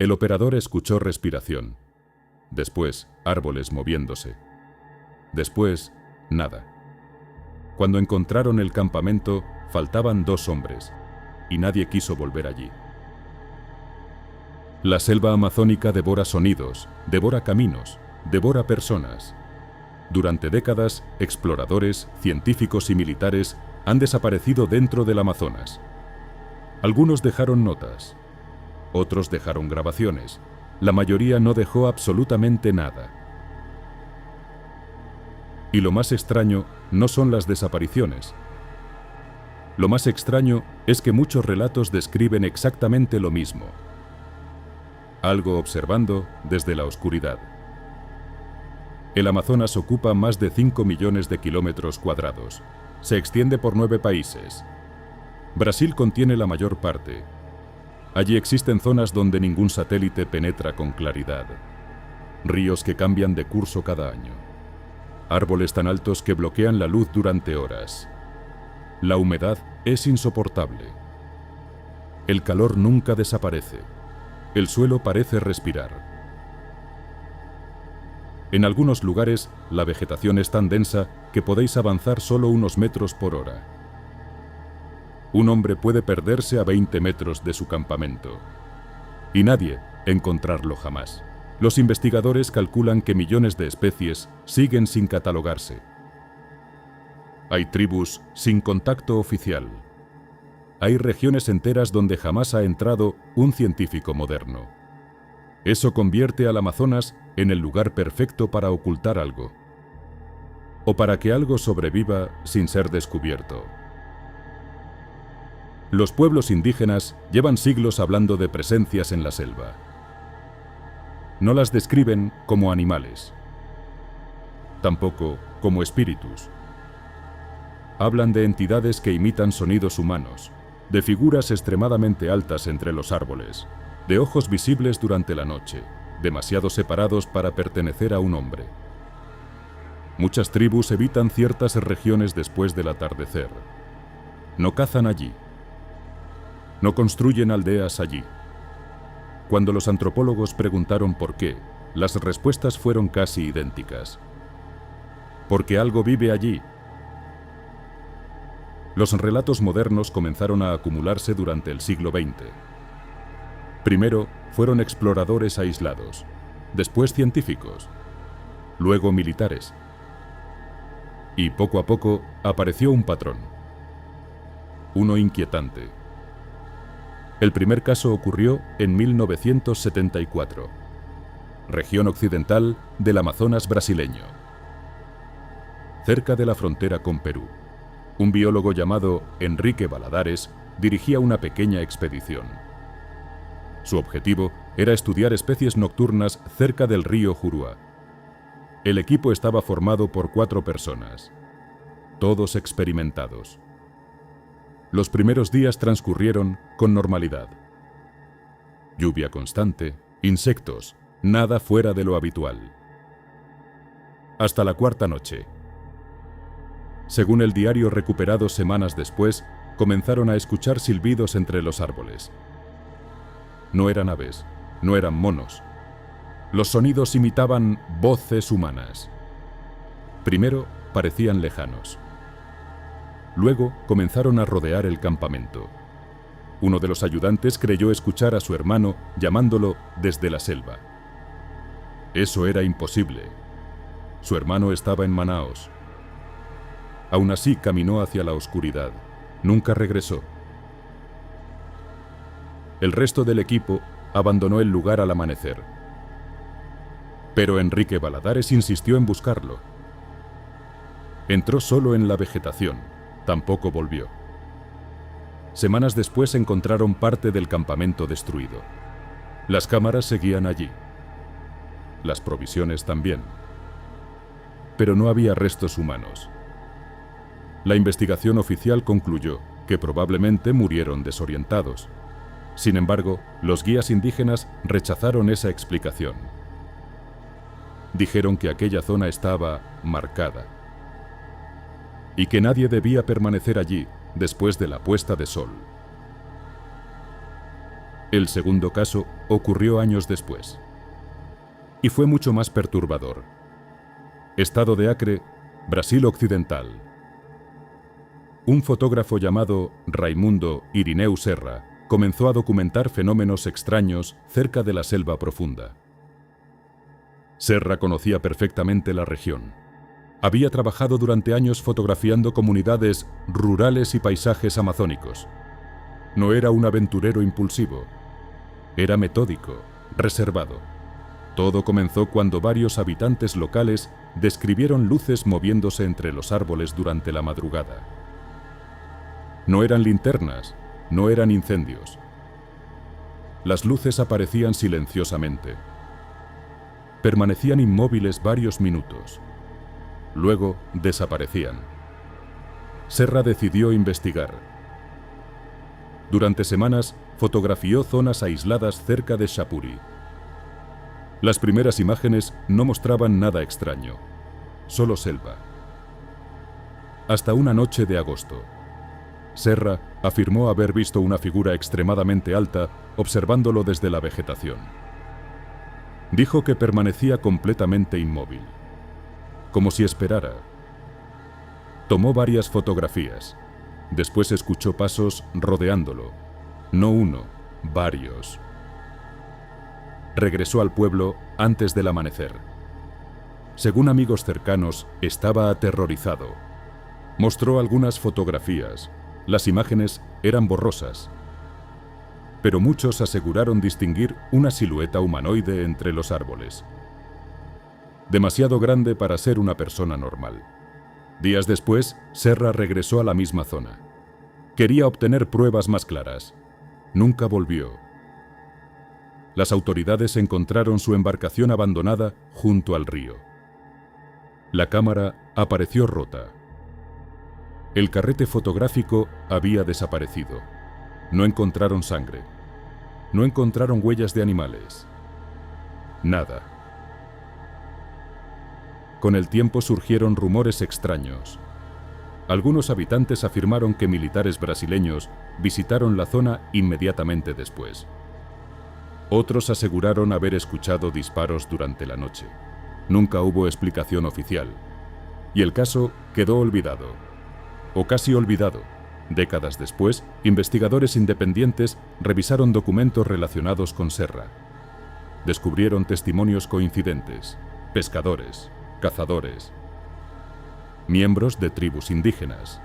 El operador escuchó respiración. Después, árboles moviéndose. Después, nada. Cuando encontraron el campamento, faltaban 2 hombres, y nadie quiso volver allí. La selva amazónica devora sonidos, devora caminos, devora personas. Durante décadas, exploradores, científicos y militares han desaparecido dentro del Amazonas. Algunos dejaron notas, otros dejaron grabaciones, la mayoría no dejó absolutamente nada. Y lo más extraño no son las desapariciones. Lo más extraño es que muchos relatos describen exactamente lo mismo. Algo observando desde la oscuridad. El Amazonas ocupa más de 5 millones de kilómetros cuadrados. Se extiende por 9 países. Brasil contiene la mayor parte. Allí existen zonas donde ningún satélite penetra con claridad. Ríos que cambian de curso cada año. Árboles tan altos que bloquean la luz durante horas. La humedad es insoportable. El calor nunca desaparece. El suelo parece respirar. En algunos lugares, la vegetación es tan densa que podéis avanzar solo unos metros por hora. Un hombre puede perderse a 20 metros de su campamento. Y nadie encontrarlo jamás. Los investigadores calculan que millones de especies siguen sin catalogarse. Hay tribus sin contacto oficial. Hay regiones enteras donde jamás ha entrado un científico moderno. Eso convierte al Amazonas en el lugar perfecto para ocultar algo. O para que algo sobreviva sin ser descubierto. Los pueblos indígenas llevan siglos hablando de presencias en la selva. No las describen como animales. Tampoco como espíritus. Hablan de entidades que imitan sonidos humanos, de figuras extremadamente altas entre los árboles, de ojos visibles durante la noche, demasiado separados para pertenecer a un hombre. Muchas tribus evitan ciertas regiones después del atardecer. No cazan allí. No construyen aldeas allí. Cuando los antropólogos preguntaron por qué, las respuestas fueron casi idénticas. Porque algo vive allí. Los relatos modernos comenzaron a acumularse durante el siglo XX. Primero fueron exploradores aislados, después científicos, luego militares. Y poco a poco apareció un patrón. Uno inquietante. El primer caso ocurrió en 1974, región occidental del Amazonas brasileño. Cerca de la frontera con Perú, un biólogo llamado Enrique Valadares dirigía una pequeña expedición. Su objetivo era estudiar especies nocturnas cerca del río Juruá. El equipo estaba formado por 4 personas, todos experimentados. Los primeros días transcurrieron con normalidad. Lluvia constante, insectos, nada fuera de lo habitual. Hasta la 4ª noche. Según el diario recuperado semanas después, comenzaron a escuchar silbidos entre los árboles. No eran aves, no eran monos. Los sonidos imitaban voces humanas. Primero parecían lejanos. Luego comenzaron a rodear el campamento. Uno de los ayudantes creyó escuchar a su hermano llamándolo desde la selva. Eso era imposible. Su hermano estaba en Manaos. Aún así caminó hacia la oscuridad. Nunca regresó. El resto del equipo abandonó el lugar al amanecer. Pero Enrique Valadares insistió en buscarlo. Entró solo en la vegetación. Tampoco volvió. Semanas después encontraron parte del campamento destruido. Las cámaras seguían allí. Las provisiones también. Pero no había restos humanos. La investigación oficial concluyó que probablemente murieron desorientados. Sin embargo, los guías indígenas rechazaron esa explicación. Dijeron que aquella zona estaba marcada y que nadie debía permanecer allí después de la puesta de sol. El segundo caso ocurrió años después. Y fue mucho más perturbador. Estado de Acre, Brasil Occidental. Un fotógrafo llamado Raimundo Irineu Serra comenzó a documentar fenómenos extraños cerca de la selva profunda. Serra conocía perfectamente la región. Había trabajado durante años fotografiando comunidades rurales y paisajes amazónicos. No era un aventurero impulsivo. Era metódico, reservado. Todo comenzó cuando varios habitantes locales describieron luces moviéndose entre los árboles durante la madrugada. No eran linternas, no eran incendios. Las luces aparecían silenciosamente. Permanecían inmóviles varios minutos. Luego desaparecían. Serra decidió investigar. Durante semanas fotografió zonas aisladas cerca de Shapuri. Las primeras imágenes no mostraban nada extraño, solo selva. Hasta una noche de agosto. Serra afirmó haber visto una figura extremadamente alta observándolo desde la vegetación. Dijo que permanecía completamente inmóvil, como si esperara. Tomó varias fotografías. Después escuchó pasos rodeándolo. No uno, varios. Regresó al pueblo antes del amanecer. Según amigos cercanos, estaba aterrorizado. Mostró algunas fotografías. Las imágenes eran borrosas. Pero muchos aseguraron distinguir una silueta humanoide entre los árboles. Demasiado grande para ser una persona normal. Días después, Serra regresó a la misma zona. Quería obtener pruebas más claras. Nunca volvió. Las autoridades encontraron su embarcación abandonada junto al río. La cámara apareció rota. El carrete fotográfico había desaparecido. No encontraron sangre. No encontraron huellas de animales. Nada. Con el tiempo surgieron rumores extraños. Algunos habitantes afirmaron que militares brasileños visitaron la zona inmediatamente después. Otros aseguraron haber escuchado disparos durante la noche. Nunca hubo explicación oficial. Y el caso quedó olvidado. O casi olvidado. Décadas después, investigadores independientes revisaron documentos relacionados con Serra. Descubrieron testimonios coincidentes, pescadores, cazadores, miembros de tribus indígenas.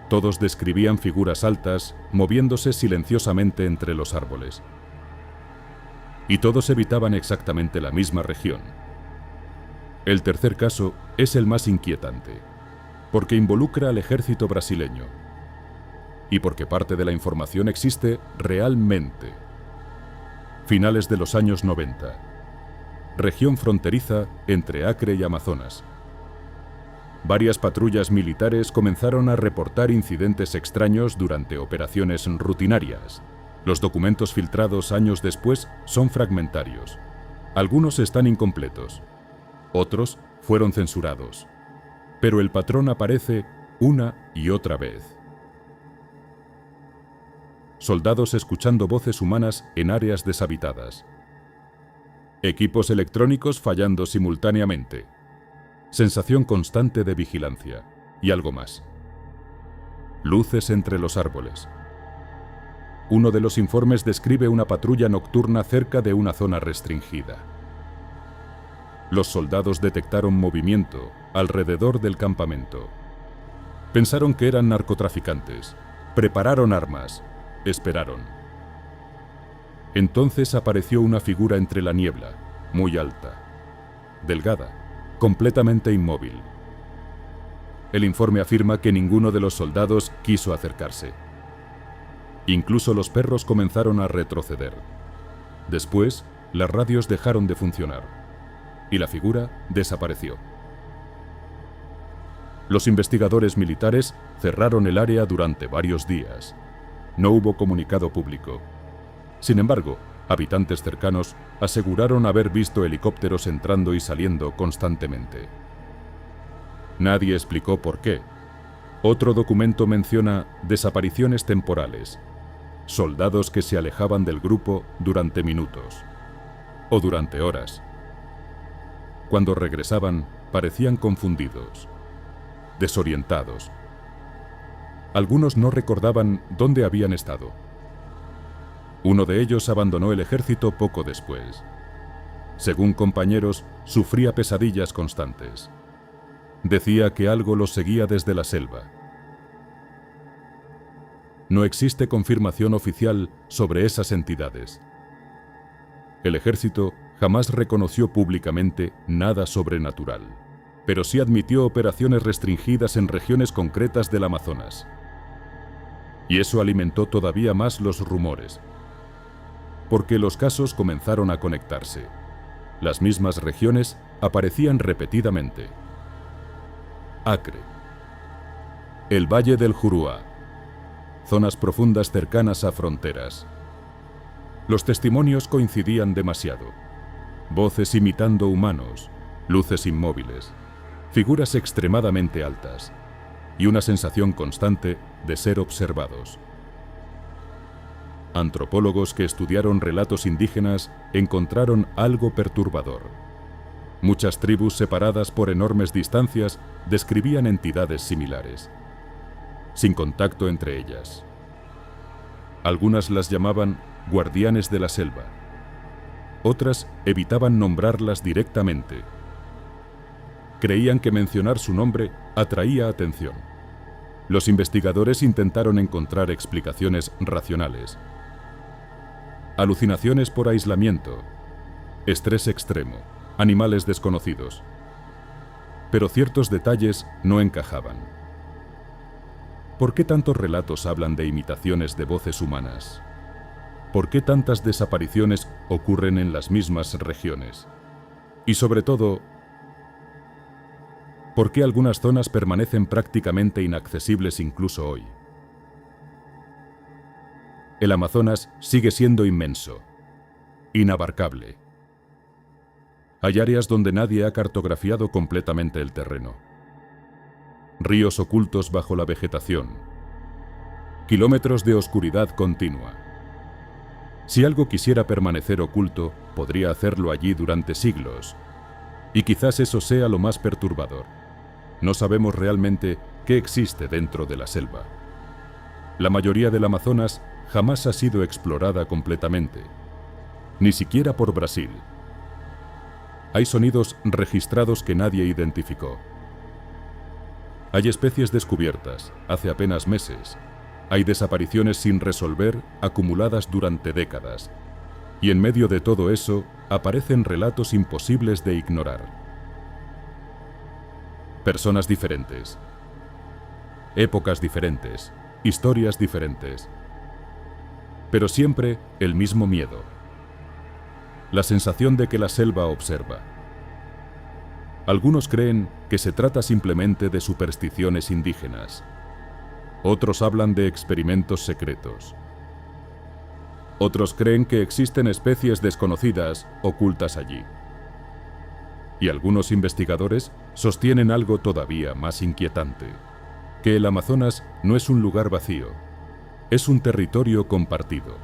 Todos describían figuras altas, moviéndose silenciosamente entre los árboles. Y todos evitaban exactamente la misma región. El tercer caso es el más inquietante, porque involucra al ejército brasileño. Y porque parte de la información existe realmente. Finales de los años 90. Región fronteriza entre Acre y Amazonas. Varias patrullas militares comenzaron a reportar incidentes extraños durante operaciones rutinarias. Los documentos filtrados años después son fragmentarios. Algunos están incompletos. Otros fueron censurados. Pero el patrón aparece una y otra vez. Soldados escuchando voces humanas en áreas deshabitadas. Equipos electrónicos fallando simultáneamente. Sensación constante de vigilancia. Y algo más. Luces entre los árboles. Uno de los informes describe una patrulla nocturna cerca de una zona restringida. Los soldados detectaron movimiento alrededor del campamento. Pensaron que eran narcotraficantes. Prepararon armas. Esperaron. Entonces apareció una figura entre la niebla, muy alta, delgada, completamente inmóvil. El informe afirma que ninguno de los soldados quiso acercarse. Incluso los perros comenzaron a retroceder. Después, las radios dejaron de funcionar y la figura desapareció. Los investigadores militares cerraron el área durante varios días. No hubo comunicado público. Sin embargo, habitantes cercanos aseguraron haber visto helicópteros entrando y saliendo constantemente. Nadie explicó por qué. Otro documento menciona desapariciones temporales. soldados que se alejaban del grupo durante minutos o durante horas. Cuando regresaban, parecían confundidos, desorientados. Algunos no recordaban dónde habían estado. Uno de ellos abandonó el ejército poco después. Según compañeros, sufría pesadillas constantes. Decía que algo los seguía desde la selva. No existe confirmación oficial sobre esas entidades. El ejército jamás reconoció públicamente nada sobrenatural, pero sí admitió operaciones restringidas en regiones concretas del Amazonas. Y eso alimentó todavía más los rumores, porque los casos comenzaron a conectarse. Las mismas regiones aparecían repetidamente. Acre, el Valle del Juruá, zonas profundas cercanas a fronteras. Los testimonios coincidían demasiado. Voces imitando humanos, luces inmóviles, figuras extremadamente altas y una sensación constante de ser observados. Antropólogos que estudiaron relatos indígenas encontraron algo perturbador. Muchas tribus separadas por enormes distancias describían entidades similares, sin contacto entre ellas. Algunas las llamaban guardianes de la selva. Otras evitaban nombrarlas directamente. Creían que mencionar su nombre atraía atención. Los investigadores intentaron encontrar explicaciones racionales. Alucinaciones por aislamiento, estrés extremo, animales desconocidos. Pero ciertos detalles no encajaban. ¿Por qué tantos relatos hablan de imitaciones de voces humanas? ¿Por qué tantas desapariciones ocurren en las mismas regiones? Y sobre todo, ¿por qué algunas zonas permanecen prácticamente inaccesibles incluso hoy? El Amazonas sigue siendo inmenso, inabarcable. Hay áreas donde nadie ha cartografiado completamente el terreno. Ríos ocultos bajo la vegetación. Kilómetros de oscuridad continua. Si algo quisiera permanecer oculto, podría hacerlo allí durante siglos. Y quizás eso sea lo más perturbador. No sabemos realmente qué existe dentro de la selva. La mayoría del Amazonas jamás ha sido explorada completamente, ni siquiera por Brasil. Hay sonidos registrados que nadie identificó. Hay especies descubiertas hace apenas meses. Hay desapariciones sin resolver acumuladas durante décadas. Y en medio de todo eso aparecen relatos imposibles de ignorar. Personas diferentes. Épocas diferentes. Historias diferentes. Pero siempre el mismo miedo. La sensación de que la selva observa. Algunos creen que se trata simplemente de supersticiones indígenas. Otros hablan de experimentos secretos. Otros creen que existen especies desconocidas ocultas allí. Y algunos investigadores sostienen algo todavía más inquietante, que el Amazonas no es un lugar vacío, es un territorio compartido.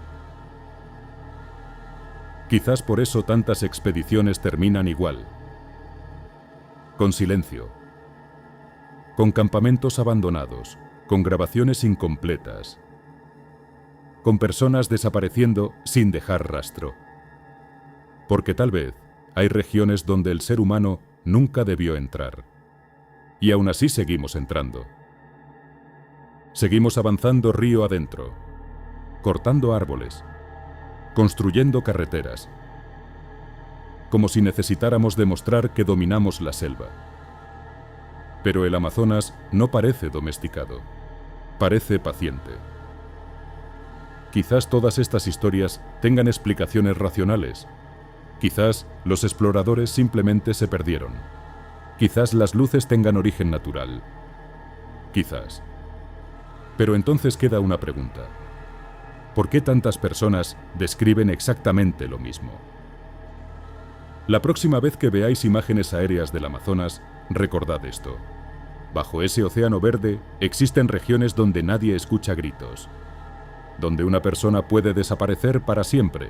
Quizás por eso tantas expediciones terminan igual, con silencio, con campamentos abandonados, con grabaciones incompletas, con personas desapareciendo sin dejar rastro. Porque tal vez hay regiones donde el ser humano nunca debió entrar. Y aún así seguimos entrando. Seguimos avanzando río adentro, cortando árboles, construyendo carreteras, como si necesitáramos demostrar que dominamos la selva. Pero el Amazonas no parece domesticado, parece paciente. Quizás todas estas historias tengan explicaciones racionales. Quizás los exploradores simplemente se perdieron. Quizás las luces tengan origen natural. Quizás. Pero entonces queda una pregunta. ¿Por qué tantas personas describen exactamente lo mismo? La próxima vez que veáis imágenes aéreas del Amazonas, recordad esto. Bajo ese océano verde existen regiones donde nadie escucha gritos, donde una persona puede desaparecer para siempre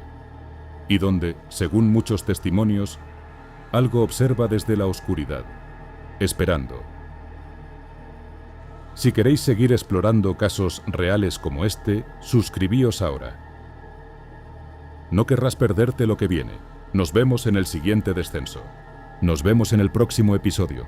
y donde, según muchos testimonios, algo observa desde la oscuridad, esperando. Si queréis seguir explorando casos reales como este, suscribíos ahora. No querrás perderte lo que viene. Nos vemos en el siguiente descenso. Nos vemos en el próximo episodio.